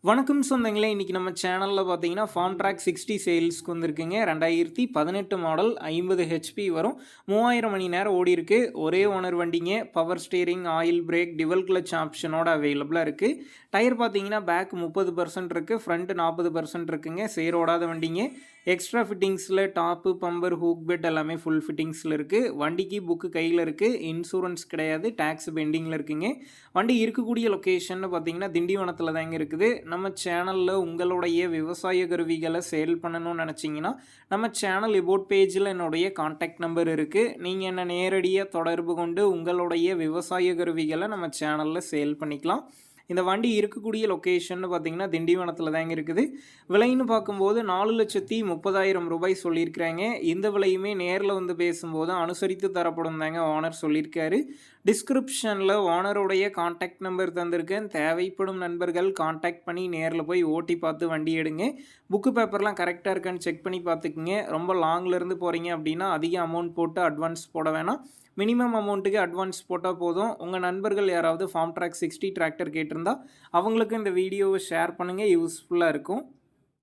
வணக்கம் சொந்தங்களே, இன்றைக்கி நம்ம சேனலில் பார்த்தீங்கன்னா ஃபார்ம் ட்ராக் 60 சேல்ஸ்க்கு வந்திருக்குங்க. 2018 மாடல் 50 ஹெச்பி வரும். 3000 மணி நேரம் ஓடி இருக்கு. ஒரே ஓனர் வண்டிங்க. Power steering, oil brake, dual clutch ஆப்ஷனோட அவைலபிளாக இருக்குது. டயர் பார்த்தீங்கன்னா பேக் 30% இருக்குது, ஃப்ரண்ட் 40% இருக்குங்க. சேரோடாத வண்டிங்க. எக்ஸ்ட்ரா ஃபிட்டிங்ஸில் டாப்பு, பம்பர், ஹூக் பெட் எல்லாமே ஃபுல் ஃபிட்டிங்ஸில் இருக்குது. வண்டிக்கு புக்கு கையில் இருக்குது. இன்சூரன்ஸ் கிடையாது, டேக்ஸ் பெண்டிங்கில் இருக்குங்க. வண்டி இருக்கக்கூடிய லொக்கேஷன் பார்த்தீங்கன்னா திண்டிவனத்தில் தாங்க இருக்குது. நம்ம சேனலில் உங்களுடைய விவசாய கருவிகளை சேல் பண்ணணும்னு நினச்சிங்கன்னா நம்ம சேனல் எபோட் பேஜில் என்னுடைய கான்டாக்ட் நம்பர் இருக்குது. நீங்கள் என்னை நேரடியாக தொடர்பு கொண்டு உங்களுடைய விவசாய கருவிகளை நம்ம சேனலில் சேல் பண்ணிக்கலாம். இந்த வண்டி இருக்கக்கூடிய லொக்கேஷன் பார்த்தீங்கன்னா திண்டிவனத்தில் தாங்க இருக்குது. விலைன்னு பார்க்கும்போது 4,30,000 ரூபாய் சொல்லியிருக்கிறாங்க. இந்த விலையுமே நேரில் வந்து பேசும்போது அனுசரித்து தரப்படும் தாங்க ஓனர் சொல்லியிருக்காரு. டிஸ்கிரிப்ஷனில் ஓனருடைய கான்டாக்ட் நம்பர் தந்திருக்கேன். தேவைப்படும் நண்பர்கள் கான்டாக்ட் பண்ணி நேரில் போய் ஓட்டி பார்த்து வண்டி எடுங்க. புக்கு பேப்பர்லாம் கரெக்டாக இருக்கான்னு செக் பண்ணி பார்த்துக்குங்க. ரொம்ப லாங்லேருந்து போகிறீங்க அப்படின்னா அதிக அமௌண்ட் போட்டு அட்வான்ஸ் போட வேணாம். மினிமம் அமௌண்ட்டுக்கு அட்வான்ஸ் போட்டால் போதும். உங்கள் நண்பர்கள் யாராவது ஃபார்ம் ட்ராக் 60 டிராக்டர் கேட்டிருந்தா அவங்களுக்கு இந்த வீடியோவை ஷேர் பண்ணுங்கள், யூஸ்ஃபுல்லாக இருக்கும்.